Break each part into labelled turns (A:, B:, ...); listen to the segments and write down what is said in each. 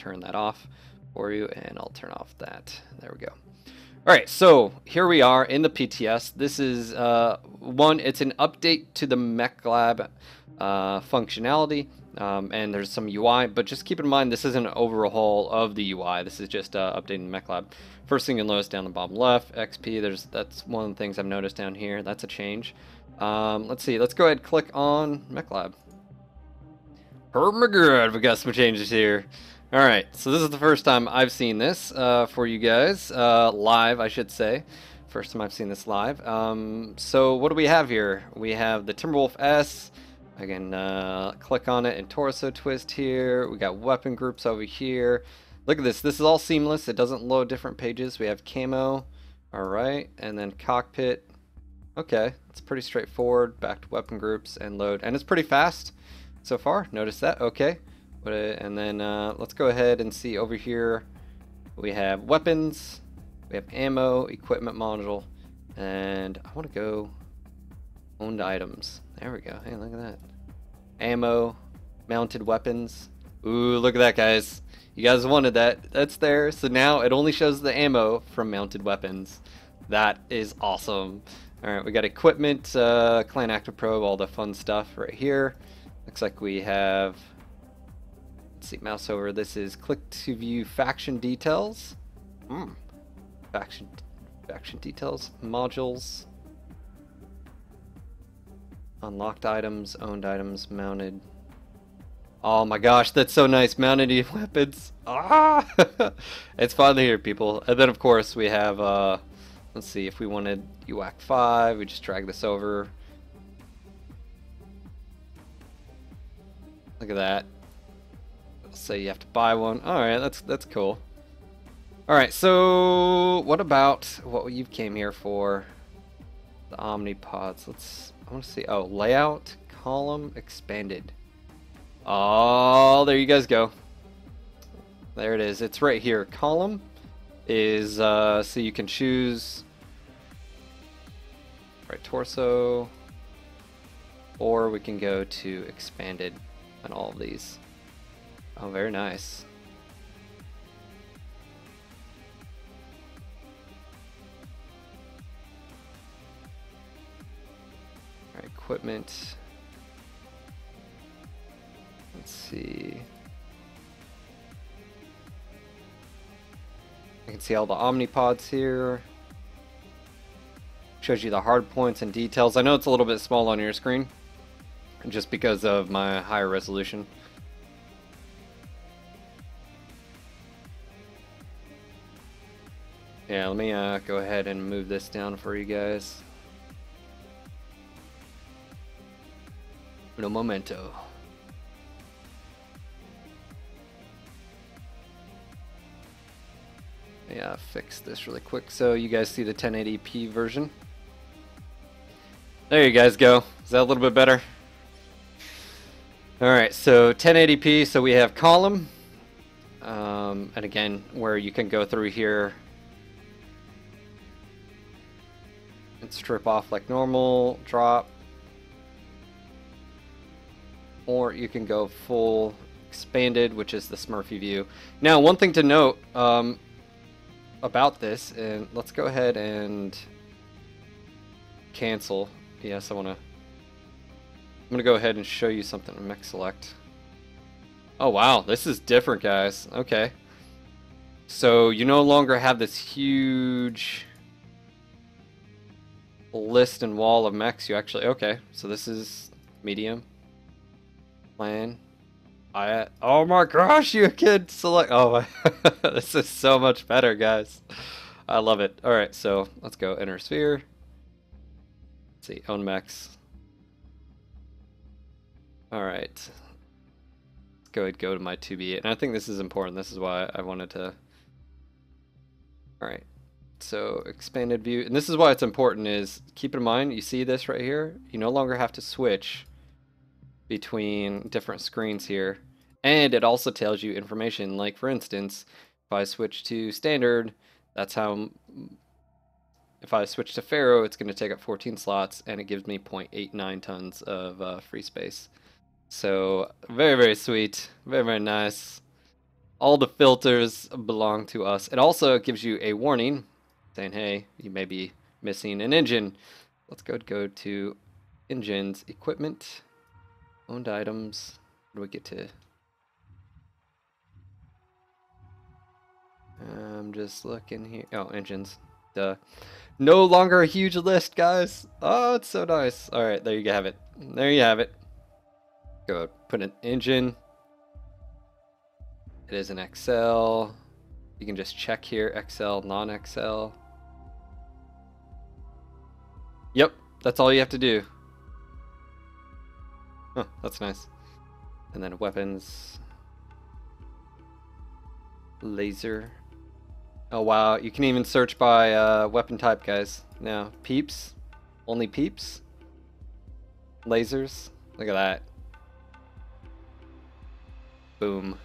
A: turn that off for you, and I'll turn off that. There we go. All right, so here we are in the PTS. This is it's an update to the Mechlab functionality, and there's some UI, but just keep in mind this isn't an overhaul of the UI. This is just updating the Mechlab. First thing you'll notice down the bottom left, XP. That's one of the things I've noticed down here. That's a change. Let's see. Let's go ahead and click on Mechlab. Oh my god, we got some changes here. Alright, so this is the first time I've seen this for you guys, live I should say. First time I've seen this live. So what do we have here? We have the Timberwolf S. I can click on it and torso twist here. We got weapon groups over here. Look at this. This is all seamless. It doesn't load different pages. We have camo. Alright, and then cockpit. Okay, it's pretty straightforward. Back to weapon groups and load. And it's pretty fast so far. Notice that. Okay. And then let's go ahead and see over here. We have weapons, we have ammo, equipment module, and I want to go owned items. There we go. Hey, look at that. Ammo, mounted weapons. Ooh, look at that, guys. You guys wanted that. That's there. So now it only shows the ammo from mounted weapons. That is awesome. All right, we got equipment, clan active probe, all the fun stuff right here. Looks like we have. See, mouse over. This is click to view faction details. Faction details, modules, unlocked items, owned items, mounted. Oh my gosh, that's so nice. Mounted weapons. Ah, it's finally here, people. And then of course we have. Let's see, if we wanted UAC 5, we just drag this over. Look at that. Say you have to buy one. Alright, that's cool. Alright, so what about what you came here for? The omnipods. I want to see. Oh, layout, column, expanded. Oh, there you guys go. There it is. It's right here. Column is so you can choose right torso, or we can go to expanded on all of these. Oh, very nice. All right, equipment. Let's see. I can see all the omnipods here. Shows you the hard points and details. I know it's a little bit small on your screen, just because of my higher resolution. Yeah, let me go ahead and move this down for you guys. Un momento. Yeah, fix this really quick so you guys see the 1080p version. There you guys go. Is that a little bit better? Alright, so 1080p, so we have column. And again, where you can go through here and strip off like normal, drop, or you can go full expanded, which is the Smurfy view. Now, one thing to note about this, and let's go ahead and cancel. Yes, I'm gonna go ahead and show you something in Mech Select. Oh wow, this is different, guys. Okay, so you no longer have this huge list and wall of mechs. You actually, okay, so this is medium, plan. Oh my gosh, you can select. Oh my, this is so much better, guys. I love it. All right, so let's go inner sphere. Let's see, own mechs. All right, let's go ahead, go to my 2B, and I think this is important. This is why I wanted to. All right. So expanded view, and this is why it's important, is keep in mind, you see this right here, you no longer have to switch between different screens here, and it also tells you information, like for instance, if I switch to standard, that's how, if I switch to Pharaoh, it's going to take up 14 slots, and it gives me 0.89 tons of free space. So very, very sweet, very, very nice. All the filters belong to us. It also gives you a warning saying, hey, you may be missing an engine. Let's go to engines, equipment, owned items. What do we get to? I'm just looking here. Oh, engines. Duh. No longer a huge list, guys. Oh, it's so nice. All right, there you have it. There you have it. Go put an engine. It is an XL. You can just check here, XL, non-XL. Yep, that's all you have to do. Oh, that's nice. And then weapons. Laser. Oh wow, you can even search by weapon type, guys. Now, peeps. Only peeps. Lasers. Look at that. Boom.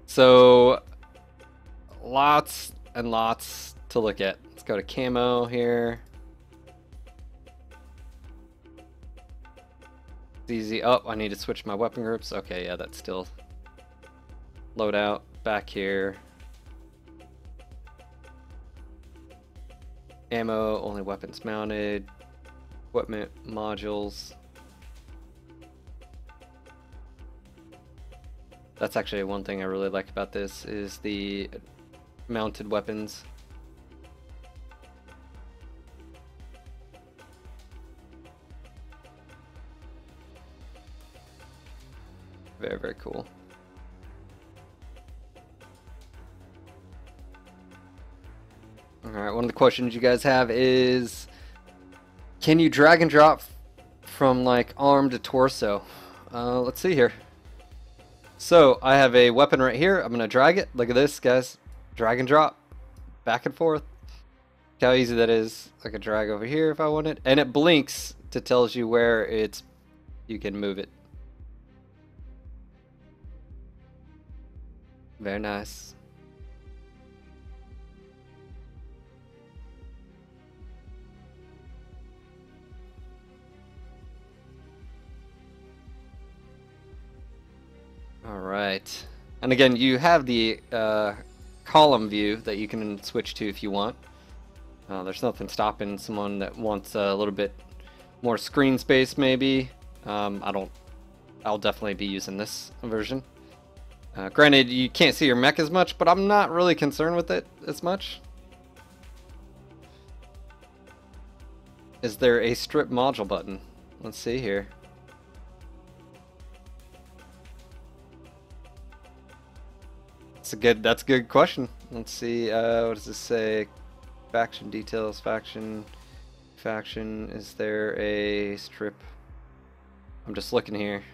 A: So, lots and lots to look at. Let's go to camo here. It's easy. Oh, I need to switch my weapon groups. Okay, yeah, that's still loadout. Back here. Ammo, only weapons mounted. Equipment, modules. That's actually one thing I really like about this is the mounted weapons. Very, very cool. Alright, one of the questions you guys have is, can you drag and drop from like arm to torso? Let's see here. So I have a weapon right here. I'm going to drag it. Look at this, guys. Drag and drop. Back and forth. Look how easy that is. I can drag over here if I want it. And it blinks to tells you where it's you can move it. Very nice. Alright. And again, you have the column view that you can switch to if you want. There's nothing stopping someone that wants a little bit more screen space maybe. I'll definitely be using this version. Granted, you can't see your mech as much, but I'm not really concerned with it as much. Is there a strip module button? Let's see here. That's a good question. Let's see, what does this say? Faction details, faction. Is there a strip? I'm just looking here.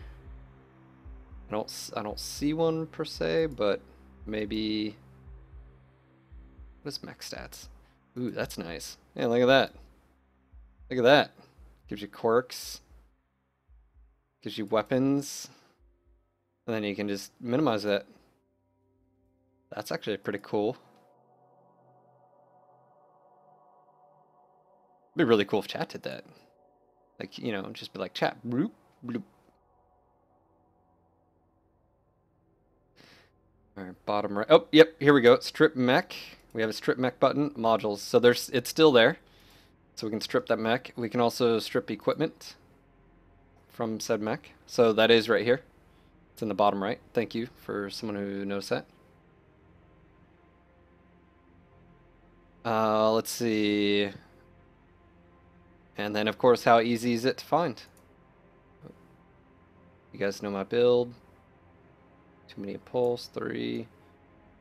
A: I don't see one per se, but maybe. What is mech stats? Ooh, that's nice. Yeah, look at that. Look at that. Gives you quirks. Gives you weapons. And then you can just minimize that. That's actually pretty cool. It'd be really cool if chat did that. Like, you know, just be like, chat, bloop, bloop. Alright, bottom right. Oh, yep, here we go. Strip mech. We have a strip mech button. Modules. So it's still there. So we can strip that mech. We can also strip equipment from said mech. So that is right here. It's in the bottom right. Thank you for someone who knows that. Let's see. And then, of course, how easy is it to find? You guys know my build. Too many pulse. 3,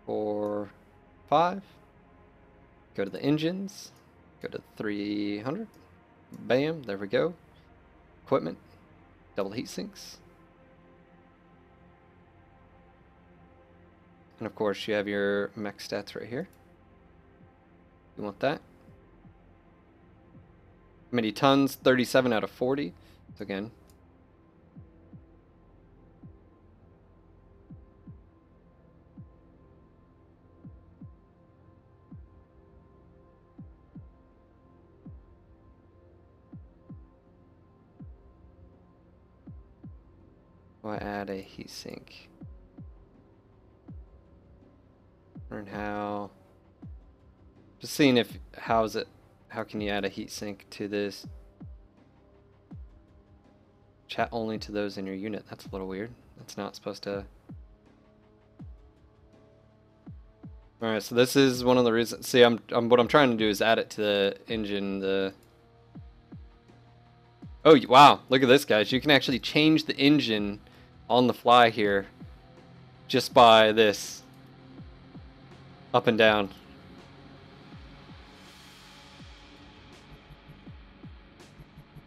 A: 4, 5. Go to the engines. Go to 300. Bam, there we go. Equipment. Double heat sinks. And of course, you have your mech stats right here. You want that. How many tons? 37 out of 40. So again. do I add a heatsink? Learn how. Just seeing if how can you add a heatsink to this? Chat only to those in your unit. That's a little weird. That's not supposed to. All right, so this is one of the reasons. See, what I'm trying to do is add it to the engine. Oh wow! Look at this, guys. You can actually change the engine on the fly here, just by this up and down.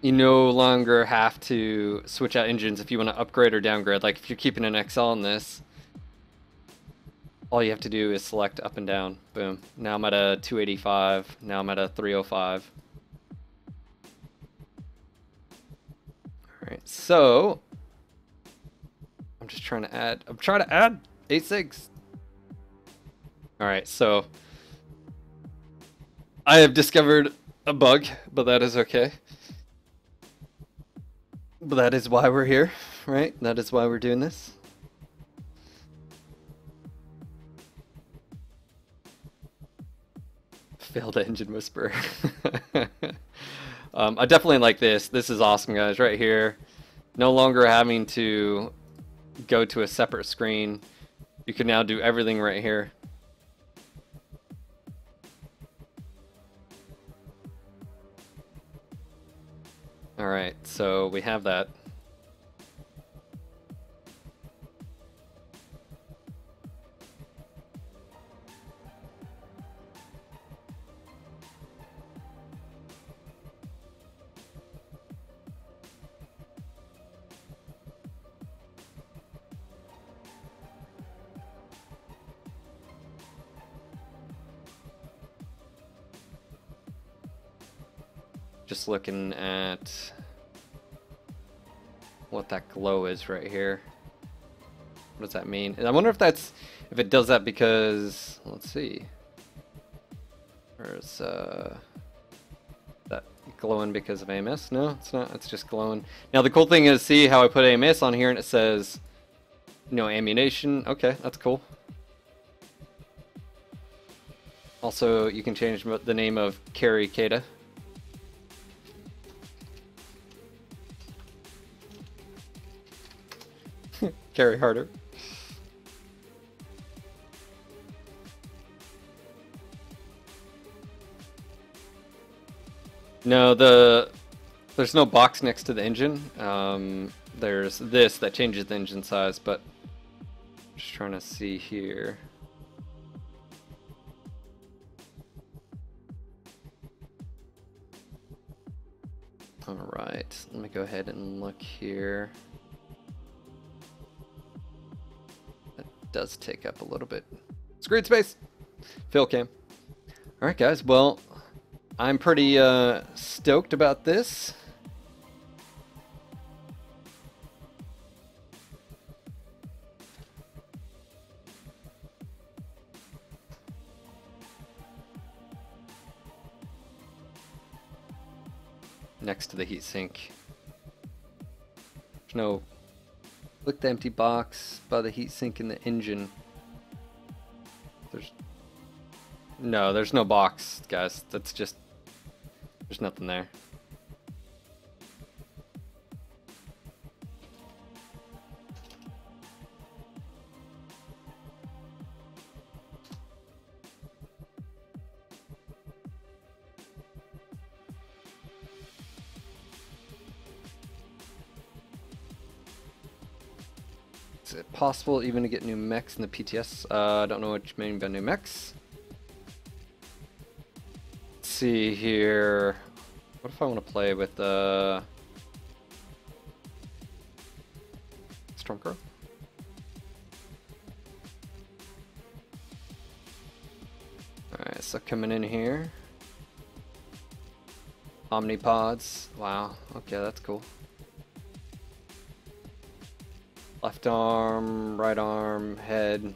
A: You no longer have to switch out engines if you want to upgrade or downgrade. Like if you're keeping an XL in this, all you have to do is select up and down. Boom. Now I'm at a 285. Now I'm at a 305. All right. So I'm trying to add A6. All right. So I have discovered a bug, but that is okay. But that is why we're here, right? That is why we're doing this. Failed engine whisper. I definitely like this. This is awesome, guys. Right here. No longer having to go to a separate screen. You can now do everything right here. All right, so we have that. Just looking at what that glow is right here. What does that mean? And I wonder if it does that because, let's see. There's that glowing because of AMS? No, it's not. It's just glowing. Now the cool thing is, see how I put AMS on here and it says no ammunition. Okay, that's cool. Also, you can change the name of Carry Kata. Carry harder. No, there's no box next to the engine. There's this that changes the engine size, but just trying to see here. All right, let me go ahead and look here. Does take up a little bit screen space. Fill cam. All right, guys. Well, I'm pretty stoked about this. Next to the heatsink. There's no. Look, the empty box by the heatsink in the engine. There's no box, guys. That's just, there's nothing there. Is it possible even to get new mechs in the PTS? I don't know what you mean by new mechs. Let's see here. What if I want to play with Stormcrow? Alright, so coming in here. Omnipods. Wow, okay, that's cool. Left arm, right arm, head.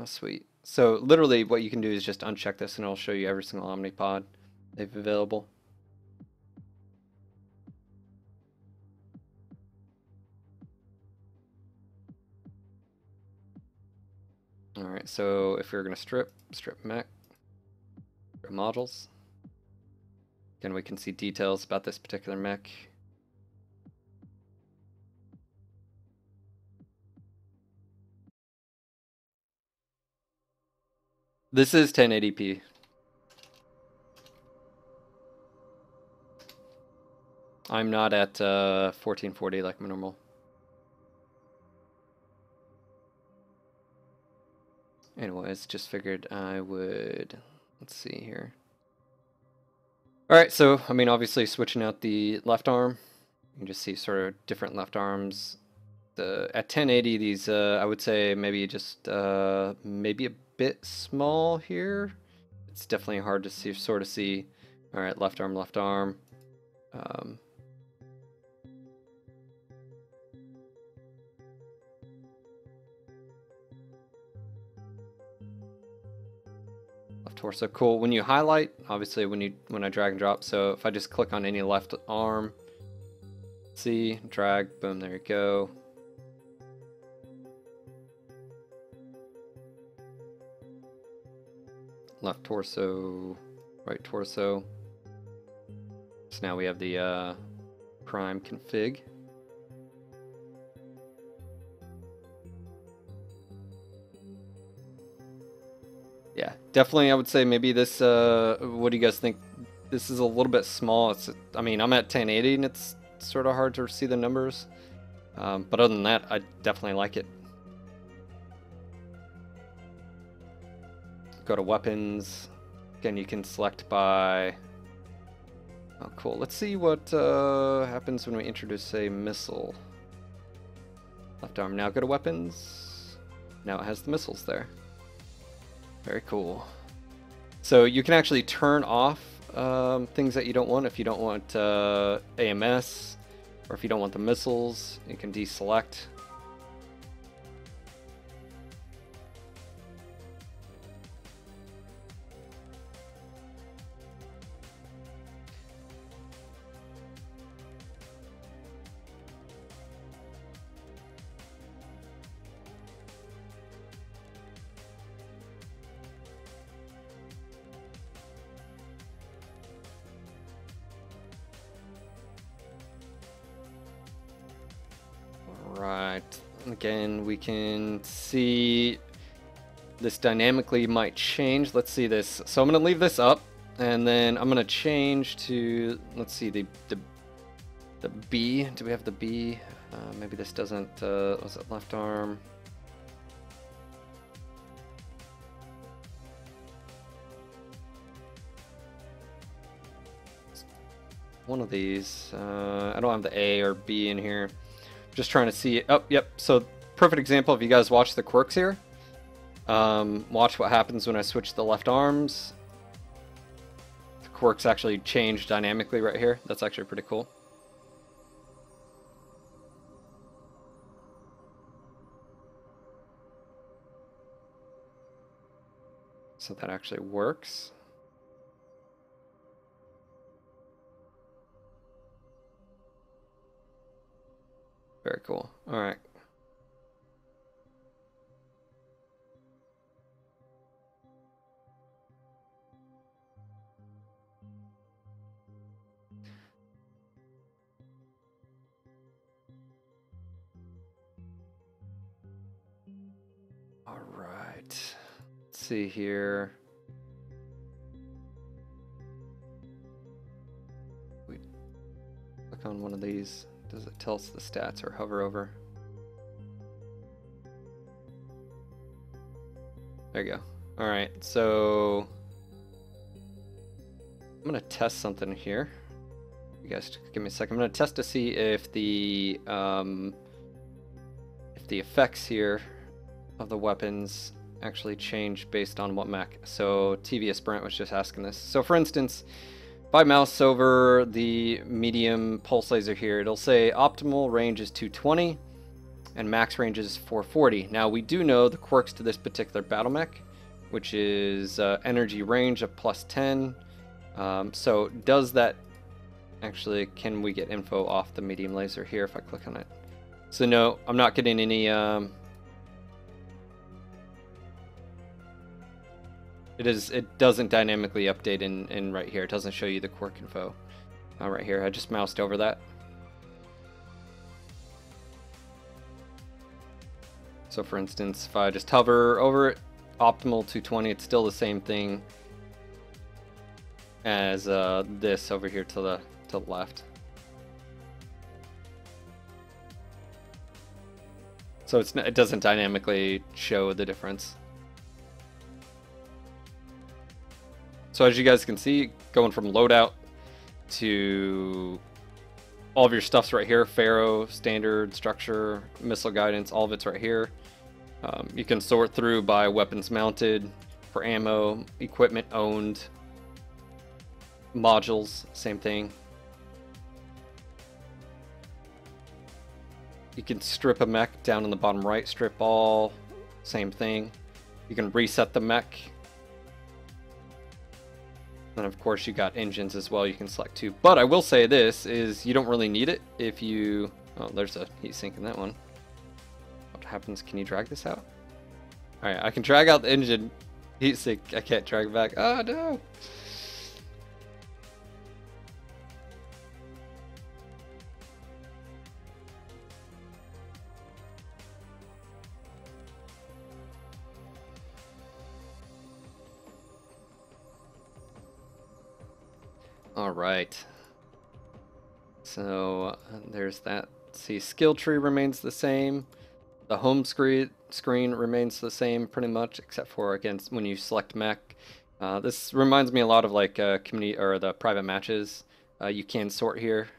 A: Oh, sweet. So literally what you can do is just uncheck this and it'll show you every single Omnipod they've available. Alright, so if you're going to strip mech, strip modules. Again, we can see details about this particular mech. This is 1080p. I'm not at 1440 like my normal. Anyways, just figured I would, let's see here. Alright, so, I mean, obviously switching out the left arm, you can just see sort of different left arms. At 1080, these, I would say maybe just, maybe a bit small here. It's definitely hard to see, sort of see. Alright, left arm, left arm. Torso. Cool. When you highlight, obviously when I drag and drop, so if I just click on any left arm, see, drag, boom, there you go. Left torso, right torso. So now we have the prime config. Yeah, definitely I would say maybe this, what do you guys think? This is a little bit small. It's, I mean, I'm at 1080 and it's sort of hard to see the numbers. But other than that, I definitely like it. Go to weapons. Again, you can select by... Oh, cool. Let's see what happens when we introduce a missile. Left arm. Now go to weapons. Now it has the missiles there. Very cool. So you can actually turn off things that you don't want. If you don't want AMS, or if you don't want the missiles, you can deselect. Right, again, we can see this dynamically might change. Let's see this. So I'm going to leave this up, and then I'm going to change to, let's see, the B. Do we have the B? Maybe this doesn't, was it left arm? One of these. I don't have the A or B in here. Just trying to see it. Oh, yep. So perfect example. If you guys watch the quirks here, watch what happens when I switch the left arms. The quirks actually change dynamically right here. That's actually pretty cool. So that actually works. Very cool. All right. All right. Let's see here. We click on one of these. Does it tell us the stats or hover over? There you go. All right, so I'm gonna test something here. You guys give me a second. I'm gonna test to see if the effects here of the weapons actually change based on what mech. So TVS Brent was just asking this. So for instance, if I mouse over the medium pulse laser here, it'll say optimal range is 220. and max range is 440. Now we do know the quirks to this particular battle mech, which is energy range of +10. So does that actually, can we get info off the medium laser here if I click on it? So no, I'm not getting any it doesn't dynamically update in right here. It doesn't show you the quirk info right here. I just moused over that. So for instance, if I just hover over it, optimal 220, it's still the same thing as this over here to the left. So it doesn't dynamically show the difference. So as you guys can see, going from loadout to all of your stuff's right here. Pharaoh, standard, structure, missile guidance, all of it's right here. You can sort through by weapons mounted, for ammo, equipment owned, modules, same thing. You can strip a mech down in the bottom right, strip all, same thing. You can reset the mech. And of course you got engines as well, you can select too. But I will say this, is you don't really need it if you... Oh, there's a heatsink in that one. What happens, can you drag this out? Alright, I can drag out the engine heatsink, I can't drag it back. Oh no! Alright, so there's that. See, skill tree remains the same. The home screen remains the same pretty much, except for, again, when you select mech. This reminds me a lot of like community or the private matches. You can sort here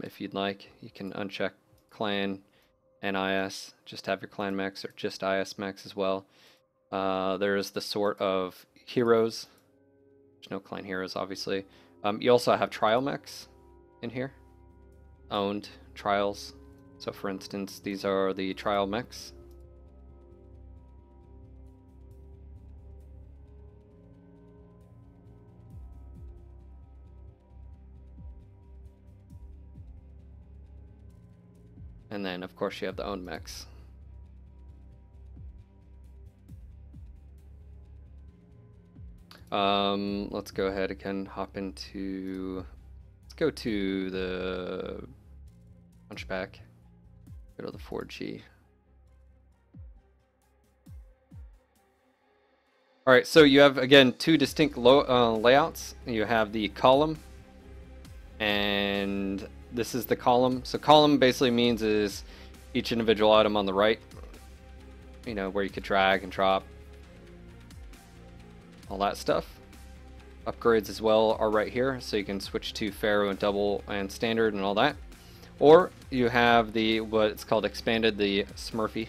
A: if you'd like. You can uncheck clan and IS, just have your clan mechs, or just IS mechs as well. There's the sort of heroes. There's no clan heroes, obviously. You also have trial mechs in here, owned trials. So for instance, these are the trial mechs. And then of course you have the owned mechs. Let's go ahead again, hop into, let's go to the Hunchback, go to the 4G. Alright, so you have, again, two distinct layouts. You have the column, and this is the column. So column basically means is each individual item on the right, you know, where you could drag and drop, all that stuff. Upgrades as well are right here, so you can switch to Pharaoh and double and standard and all that. Or you have the, what it's called expanded, the Smurfy.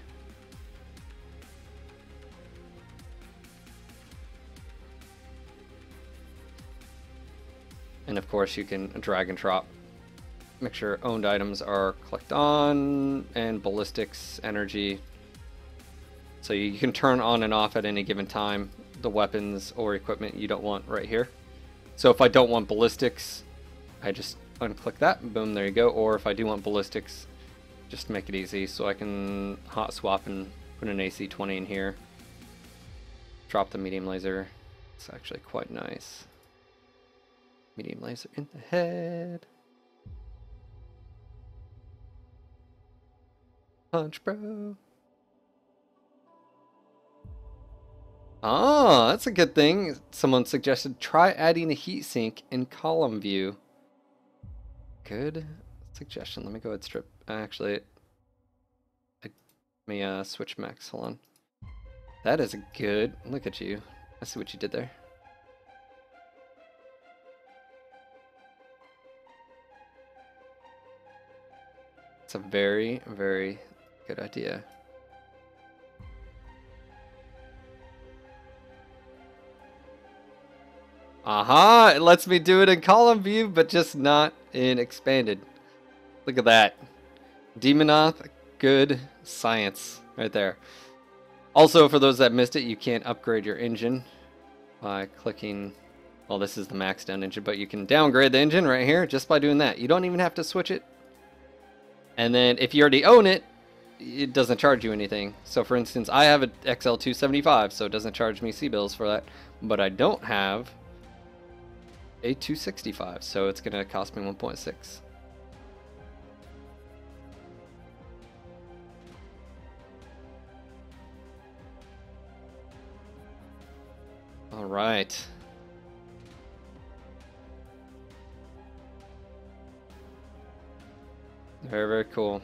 A: And of course you can drag and drop. Make sure owned items are clicked on, and ballistics, energy. So you can turn on and off at any given time the weapons or equipment you don't want right here. So if I don't want ballistics, I just unclick that, and boom, there you go. Or if I do want ballistics, just make it easy. So I can hot swap and put an AC-20 in here. Drop the medium laser. It's actually quite nice. Medium laser in the head. Punch, bro. Ah, that's a good thing. Someone suggested try adding a heatsink in column view. Good suggestion. Let me go ahead and strip. Actually, let me switch mechs. Hold on. That is a good. Look at you. I see what you did there. It's a very, very good idea. Aha! It lets me do it in column view, but just not in expanded. Look at that. Demonoth, good Science right there. Also, for those that missed it, you can't upgrade your engine by clicking. Well, this is the maxed out engine, but you can downgrade the engine right here just by doing that. You don't even have to switch it. And then if you already own it, it doesn't charge you anything. So for instance, I have an XL275, so it doesn't charge me C-bills for that. But I don't have a 265, so it's going to cost me 1.6. All right. Very, very cool.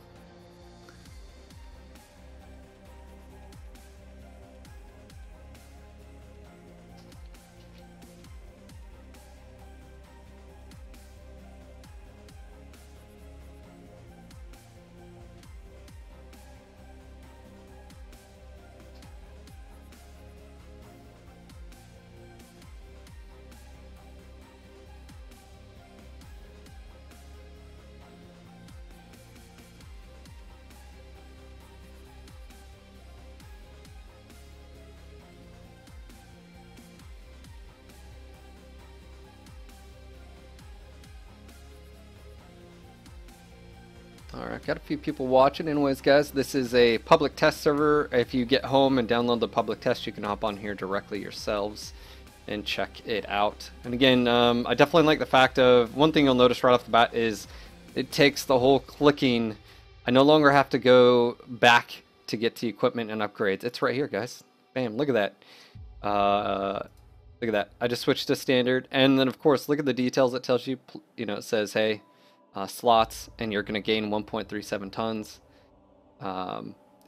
A: Alright, got a few people watching. Anyways, guys, this is a public test server. If you get home and download the public test, you can hop on here directly yourselves and check it out. And again, I definitely like the fact of, one thing you'll notice right off the bat is it takes the whole clicking. I no longer have to go back to get to equipment and upgrades. It's right here, guys. Bam, look at that. Look at that. I just switched to standard. And then, of course, look at the details. It tells you, you know, it says, hey, slots, and you're going to gain 1.37 tons.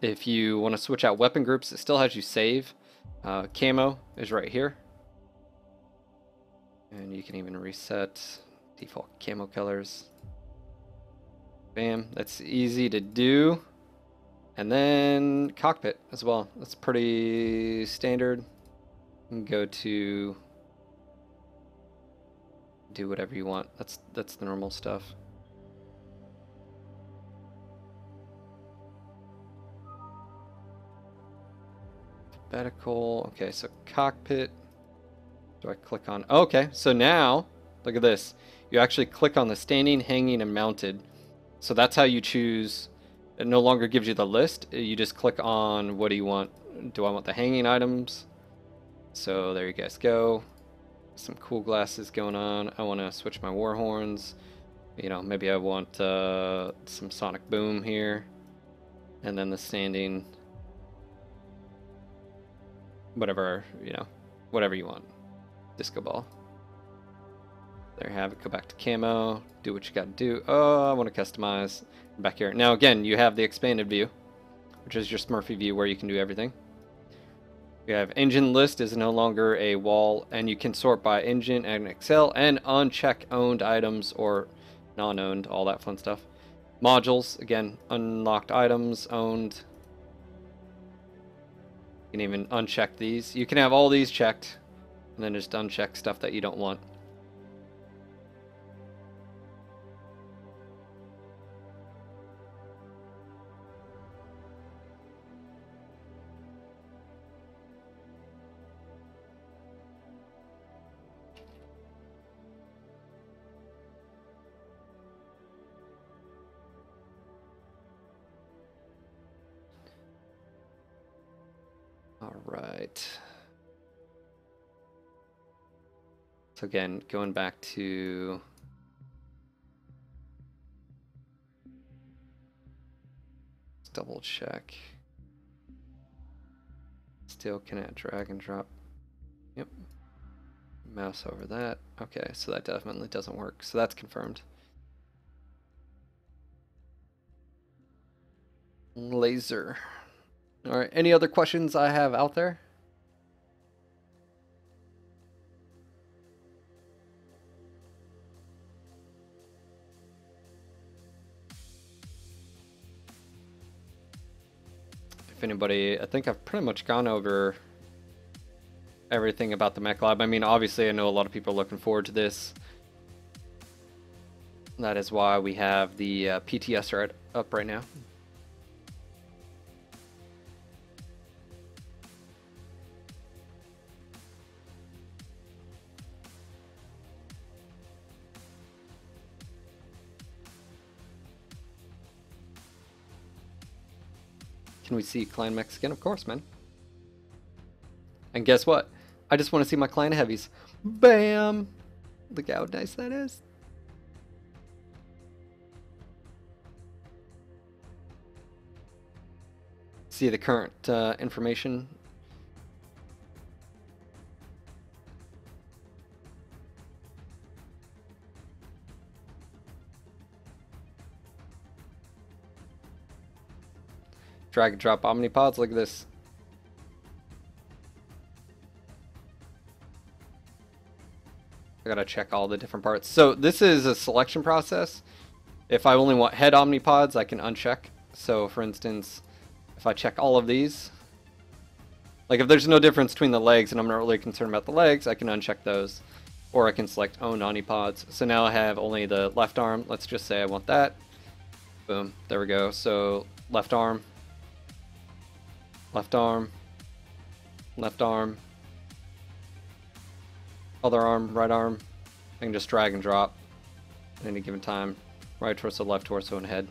A: If you want to switch out weapon groups, it still has you save. Camo is right here. And you can even reset default camo colors. Bam, that's easy to do. And then cockpit as well. That's pretty standard. You can go to do whatever you want. That's the normal stuff. Alphabetical. Okay, so cockpit. Do I click on? Okay, so now look at this. You actually click on the standing, hanging, and mounted. So that's how you choose. It no longer gives you the list. You just click on what do you want. Do I want the hanging items? So there you guys go. Some cool glasses going on. I want to switch my war horns. You know, maybe I want some sonic boom here. And then the standing. Whatever, you know, whatever you want. Disco ball. There you have it. Go back to camo. Do what you got to do. Oh, I want to customize. Back here. Now again, you have the expanded view, which is your Smurfy view where you can do everything. You have engine list is no longer a wall, and you can sort by engine and Excel and uncheck owned items or non-owned, all that fun stuff. Modules, again, unlocked items, owned. You can even uncheck these. You can have all these checked, and then just uncheck stuff that you don't want. All right. So again, going back to let's double check. Still cannot drag and drop. Yep. Mouse over that. Okay, so that definitely doesn't work. So that's confirmed. Laser. All right, any other questions I have out there? If anybody, I think I've pretty much gone over everything about the Mechlab. I mean, obviously I know a lot of people are looking forward to this. That is why we have the PTS up right now. Can we see Clan Mexican? Of course, man. And guess what? I just want to see my Clan Heavies. Bam! Look how nice that is. See the current information. Drag and drop omnipods. Look at this. I gotta check all the different parts. So this is a selection process. If I only want head omnipods, I can uncheck. So for instance, if I check all of these, like if there's no difference between the legs and I'm not really concerned about the legs, I can uncheck those. Or I can select own omnipods. So now I have only the left arm. Let's just say I want that. Boom, there we go. So left arm, left arm, left arm, other arm, right arm. I can just drag and drop at any given time. Right torso, left torso, and head.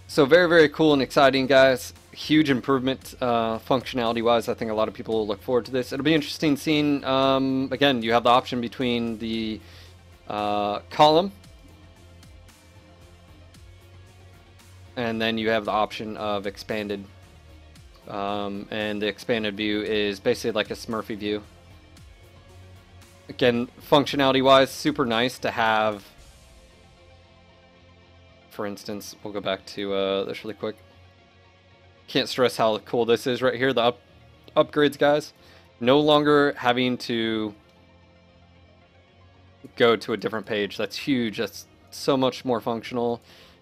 A: So very, very cool and exciting, guys. Huge improvement functionality-wise. I think a lot of people will look forward to this. It'll be interesting seeing, again, you have the option between the column and then you have the option of expanded. And the expanded view is basically like a Smurfy view. Again, functionality-wise, super nice to have. For instance, we'll go back to this really quick. Can't stress how cool this is right here. The upgrades, guys. No longer having to go to a different page. That's huge. That's so much more functional.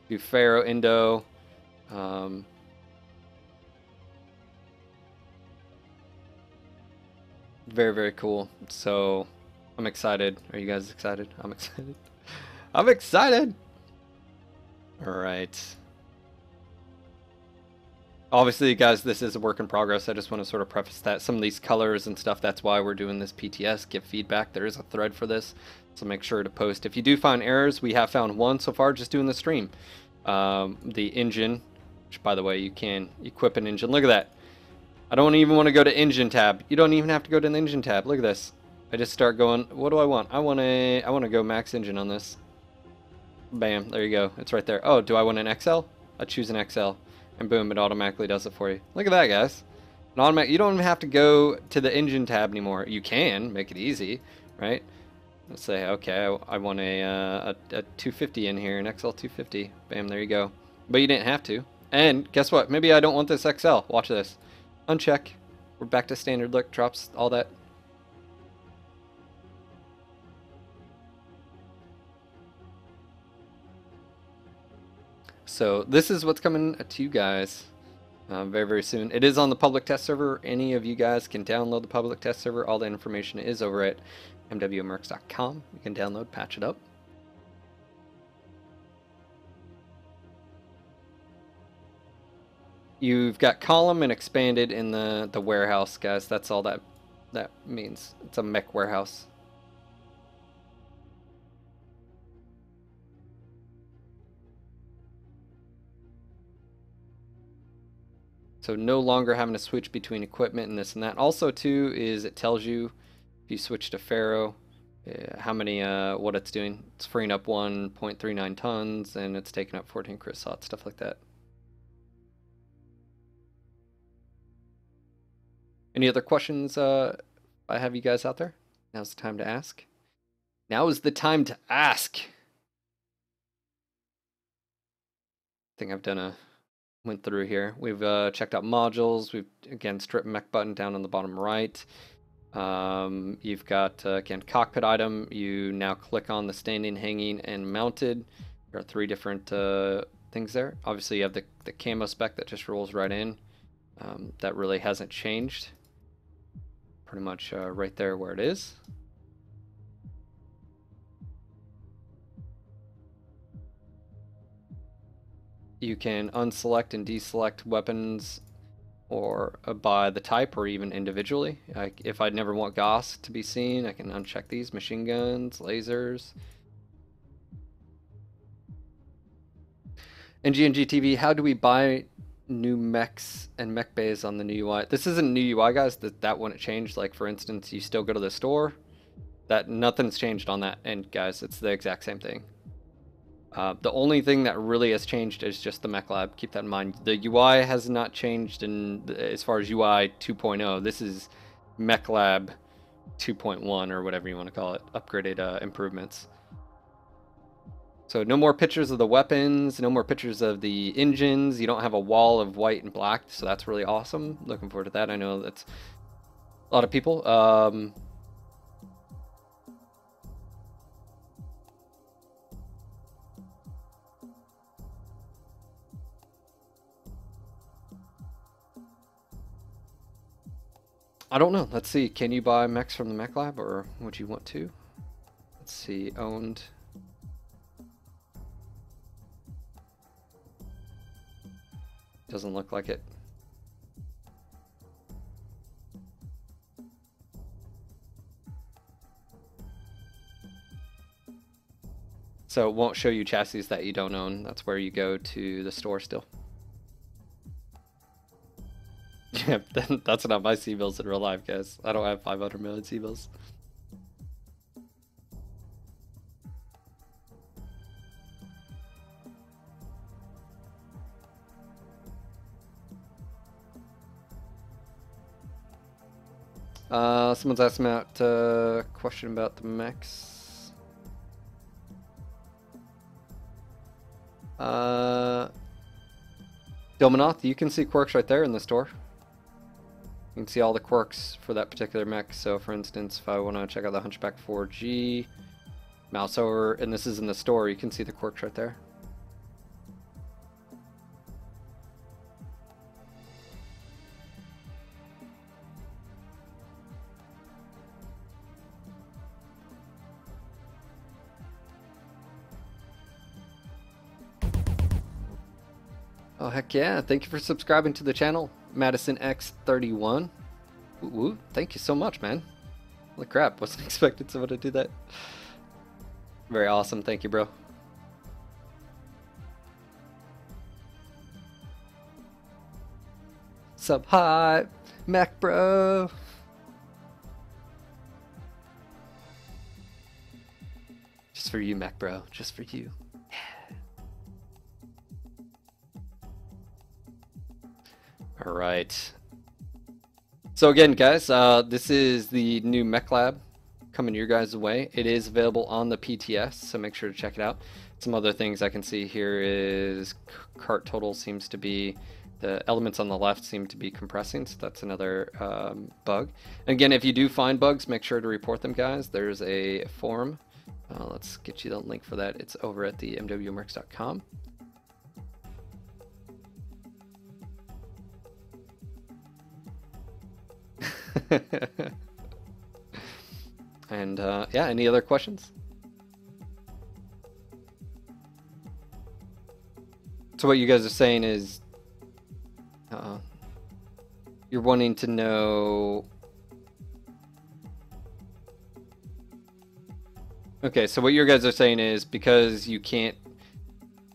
A: Do Pharaoh, Indo. Very, very cool. So I'm excited. Are you guys excited? I'm excited. I'm excited. All right. Obviously, guys, this is a work in progress. I just want to sort of preface that. Some of these colors and stuff, that's why we're doing this PTS. Give feedback. There is a thread for this, so make sure to post. If you do find errors, we have found one so far just doing the stream. The engine, which, by the way, you can equip an engine. Look at that. I don't even want to go to engine tab. You don't even have to go to the engine tab. Look at this. I just start going, what do I want? I want to go max engine on this. Bam, there you go. It's right there. Oh, do I want an XL? I choose an XL. And boom, it automatically does it for you. Look at that, guys. You don't even have to go to the engine tab anymore. You can make it easy, right? Let's say, okay, I want a 250 in here, an XL 250. Bam, there you go. But you didn't have to. And guess what? Maybe I don't want this XL. Watch this. Uncheck. We're back to standard look. Drops all that. So this is what's coming to you guys very, very soon. It is on the public test server. Any of you guys can download the public test server. All the information is over at mwmercs.com. You can download, patch it up. You've got column and expanded in the warehouse, guys. That's all that means. It's a mech warehouse. So no longer having to switch between equipment and this and that. Also, too, is it tells you if you switch to Pharaoh, how many, what it's doing. It's freeing up 1.39 tons, and it's taking up 14 cryoslots, stuff like that. Any other questions I have you guys out there? Now's the time to ask. Now is the time to ask. I think I've done went through here. We've checked out modules. We've, again, strip mech button down on the bottom right. You've got, again, cockpit item. You now click on the standing, hanging, and mounted. There are 3 different things there. Obviously, you have the camo spec that just rolls right in. That really hasn't changed. Pretty much right there where it is. You can unselect and deselect weapons or by the type or even individually. If I never want Gauss to be seen, I can uncheck these. Machine guns, lasers. NGNG TV, how do we buy new mechs and mech bays on the new UI? This isn't new UI, guys. That wouldn't change. Like, for instance, you still go to the store. Nothing's changed on that end, guys. It's the exact same thing. The only thing that really has changed is just the Mechlab. Keep that in mind. The UI has not changed as far as UI 2.0. This is Mechlab 2.1 or whatever you want to call it. Upgraded improvements. So no more pictures of the weapons, no more pictures of the engines. You don't have a wall of white and black, so that's really awesome. Looking forward to that. I know that's a lot of people. I don't know. Let's see. Can you buy mechs from the Mechlab, or would you want to? Let's see. Owned. Doesn't look like it. So it won't show you chassis that you don't own. That's where you go to the store still. Yeah, that's not my C-bills in real life, guys. I don't have 500 million C-bills. Someone's asking about a question about the mechs. Dominoth, you can see quirks right there in the store. You can see all the quirks for that particular mech. So for instance, if I want to check out the Hunchback 4G, mouse over, and this is in the store, you can see the quirks right there. Oh, heck yeah. Thank you for subscribing to the channel, Madison X31. Ooh, thank you so much, man. Holy crap, wasn't expecting someone to do that. Very awesome. Thank you, bro. Sub hi, Mac bro. Just for you, Mac bro. Just for you. All right. So again, guys, this is the new Mechlab coming your guys' way. It is available on the PTS, so make sure to check it out. Some other things I can see here is cart total seems to be, the elements on the left seem to be compressing, so that's another bug. And again, if you do find bugs, make sure to report them, guys. There's a forum. Let's get you the link for that. It's over at the mwmercs.com. And yeah, any other questions? So what you guys are saying is you're wanting to know. Okay, so what you guys are saying is because you can't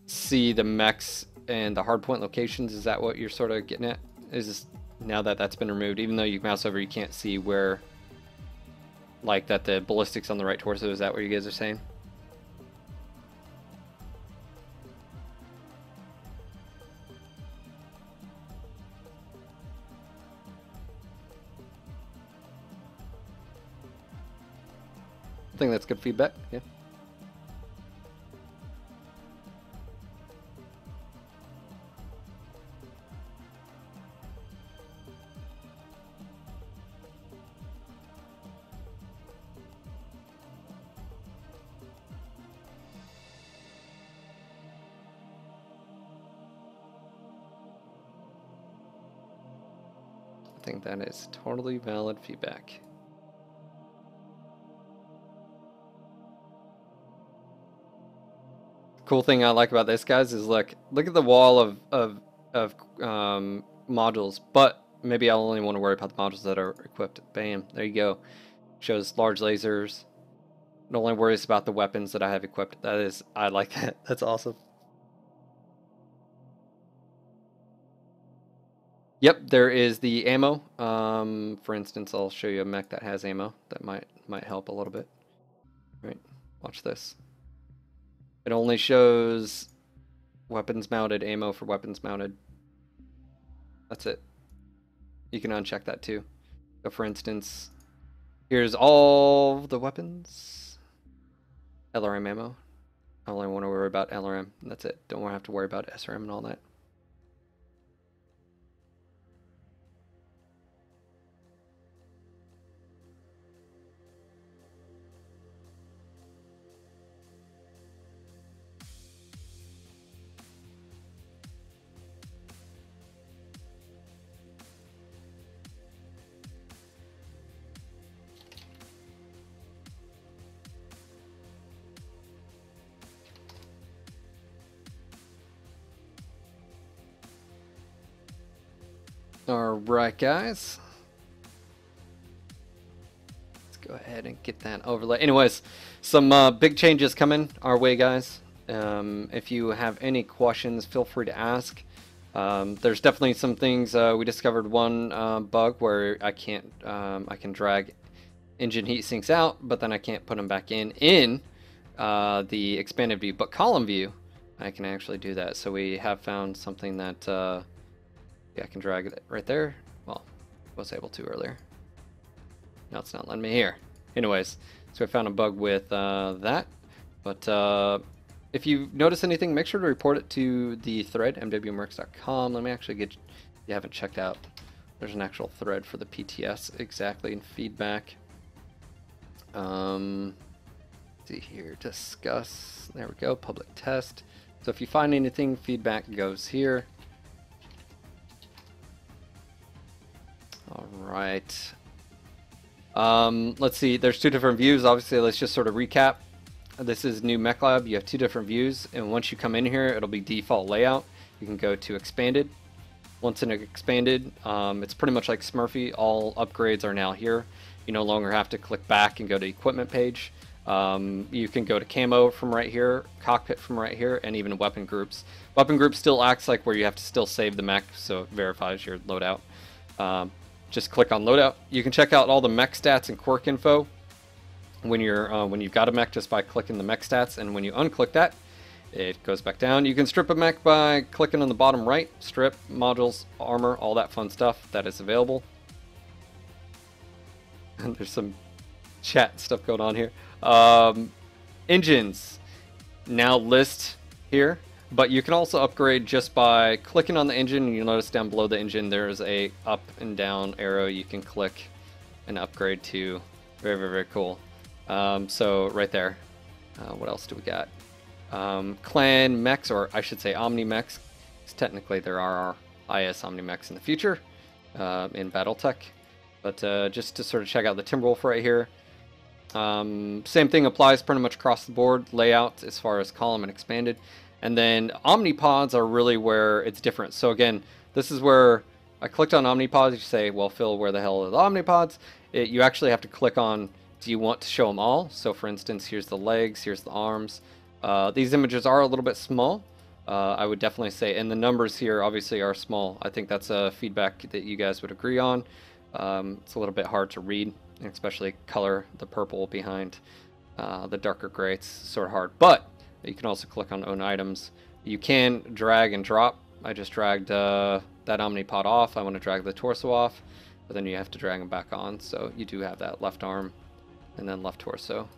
A: see the mechs and the hardpoint locations, is that what you're sort of getting at? Is this, now that that's been removed, even though you mouse over, you can't see where, like that the ballistics on the right torso, is that what you guys are saying? I think that's good feedback, yeah. I think that is totally valid feedback. cool thing I like about this, guys, is look at the wall of modules, but maybe I'll only want to worry about the modules that are equipped. Bam, there you go. Shows large lasers. It only worries about the weapons that I have equipped. That is, I like that. That's awesome. Yep, there is the ammo. For instance, I'll show you a mech that has ammo. That might help a little bit. Right, watch this. It only shows weapons mounted, ammo for weapons mounted. That's it. You can uncheck that too. So for instance, here's all the weapons. LRM ammo. I only want to worry about LRM. That's it. Don't have to worry about SRM and all that. Alright, guys. Let's go ahead and get that overlay. Anyways, some big changes coming our way, guys. If you have any questions, feel free to ask. There's definitely some things. We discovered one bug where I can drag engine heat sinks out, but then I can't put them back in the expanded view. But column view, I can actually do that. So we have found something that yeah, I can drag it right there. Well, I was able to earlier. Now it's not letting me here. Anyways, so I found a bug with that. But if you notice anything, make sure to report it to the thread, mwmercs.com. Let me actually get, you haven't checked out, there's an actual thread for the PTS exactly and feedback. Let's see here, discuss. There we go, public test. So if you find anything, feedback goes here. All right. Let's see. There's two different views. Obviously, let's just sort of recap. This is new Mechlab. You have two different views, and once you come in here, it'll be default layout. You can go to expanded. Once in expanded, it's pretty much like Smurfy. All upgrades are now here. You no longer have to click back and go to equipment page. You can go to camo from right here, cockpit from right here, and even weapon groups. Weapon group still acts like where you have to still save the mech, so it verifies your loadout. Just click on loadout. You can check out all the mech stats and quirk info when you've got a mech just by clicking the mech stats, and when you unclick that, it goes back down. You can strip a mech by clicking on the bottom right, strip, modules, armor, all that fun stuff that is available. And there's some chat stuff going on here. Engines now list here. But you can also upgrade just by clicking on the engine, and you'll notice down below the engine there's a up and down arrow you can click and upgrade to. Very, very, very cool. So right there. What else do we got? Clan mechs, or I should say Omni mechs. Technically there are IS Omni mechs in the future in Battletech. But just to sort of check out the Timberwolf right here. Same thing applies pretty much across the board. Layout as far as column and expanded. And then omnipods are really where it's different. So again, this is where I clicked on omnipods. You say, well, Phil, where the hell are the omnipods? You actually have to click on, do you want to show them all? So for instance, here's the legs, here's the arms. These images are a little bit small. I would definitely say, and the numbers here obviously are small. I think that's a feedback that you guys would agree on. It's a little bit hard to read, especially color, the purple behind the darker gray. It's sort of hard, but you can also click on own items. You can drag and drop. I just dragged that omnipod off. I want to drag the torso off, but then you have to drag them back on. So you do have that left arm and then left torso.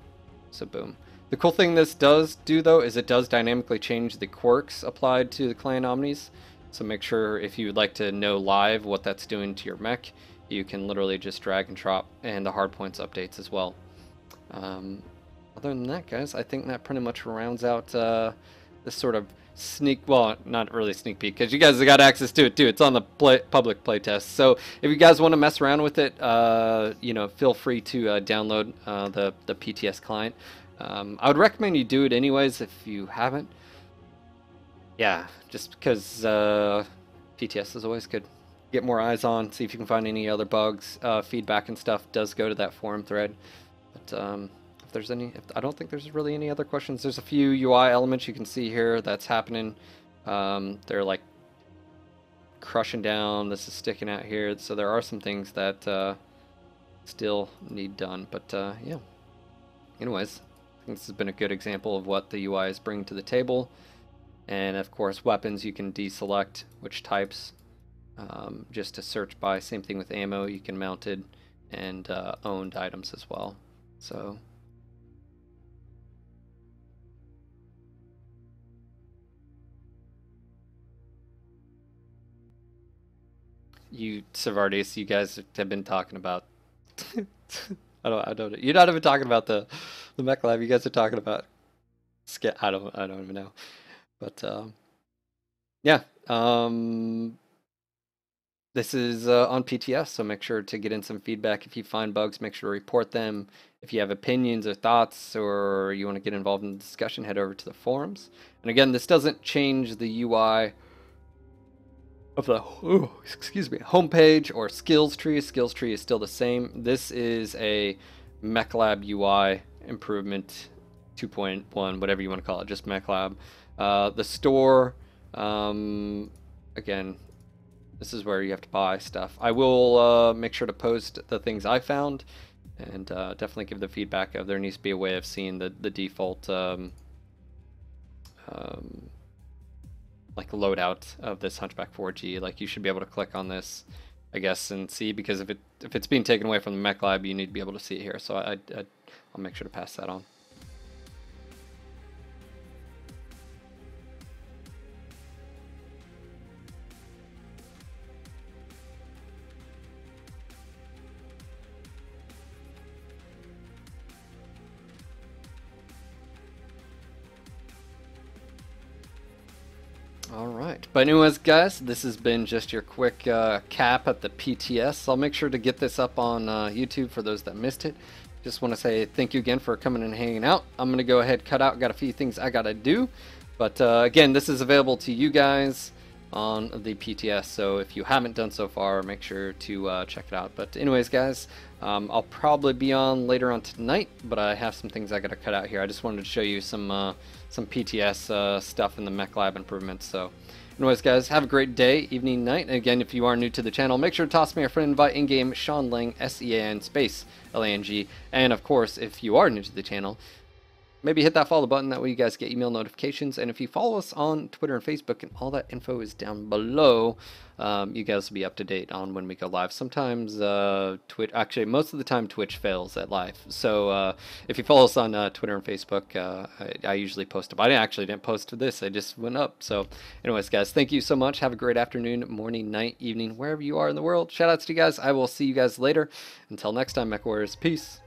A: So boom. The cool thing this does do though is it does dynamically change the quirks applied to the clan omnis. So make sure if you would like to know live what that's doing to your mech, you can literally just drag and drop, and the hardpoints updates as well. Other than that, guys, I think that pretty much rounds out this sort of sneak, well, not really sneak peek, because you guys have got access to it too. It's on the public playtest. So if you guys want to mess around with it, you know, feel free to download the PTS client. I would recommend you do it anyways if you haven't. Yeah, just because PTS is always good. Get more eyes on, see if you can find any other bugs. Feedback and stuff does go to that forum thread. But if there's any, I don't think there's really any other questions. There's a few UI elements you can see here that's happening. They're like crushing down. This is sticking out here. So there are some things that still need done. But yeah. Anyways, I think this has been a good example of what the UI is bringing to the table. And of course, weapons, you can deselect which types just to search by. Same thing with ammo, you can mounted and owned items as well. So you, Savardis, you guys have been talking about. I don't. You're not even talking about the Mechlab. You guys are talking about. I don't even know. But yeah. This is on PTS, so make sure to get in some feedback. If you find bugs, make sure to report them. If you have opinions or thoughts, or you want to get involved in the discussion, head over to the forums. And again, this doesn't change the UI of the homepage or skills tree. Skills tree is still the same. This is a Mechlab UI improvement 2.1, whatever you want to call it, just Mechlab. The store, again, this is where you have to buy stuff. I will make sure to post the things I found, and definitely give the feedback of there needs to be a way of seeing the default like loadout of this Hunchback 4G. Like you should be able to click on this, I guess, and see, because if it's being taken away from the Mechlab, you need to be able to see it here. So I'll make sure to pass that on. All right, but anyways, guys, this has been just your quick cap at the PTS. I'll make sure to get this up on YouTube for those that missed it. Just want to say thank you again for coming and hanging out. I'm going to go ahead, cut out. Got a few things I got to do. But again, this is available to you guys on the PTS. So if you haven't done so far, make sure to check it out. But anyways, guys, I'll probably be on later on tonight, but I have some things I got to cut out here. I just wanted to show you some PTS stuff in the Mechlab improvements. So anyways, guys, have a great day, evening, night. And again, if you are new to the channel, make sure to toss me a friend invite in-game, Sean Lang, SEAN space LANG. And of course, if you are new to the channel, maybe hit that follow button. That way you guys get email notifications. And if you follow us on Twitter and Facebook, and all that info is down below, you guys will be up to date on when we go live. Sometimes Twitch, actually most of the time Twitch fails at live. So if you follow us on Twitter and Facebook, I usually post up. I actually didn't post this. I just went up. So anyways, guys, thank you so much. Have a great afternoon, morning, night, evening, wherever you are in the world. Shout outs to you guys. I will see you guys later. Until next time, Mech Warriors. Peace.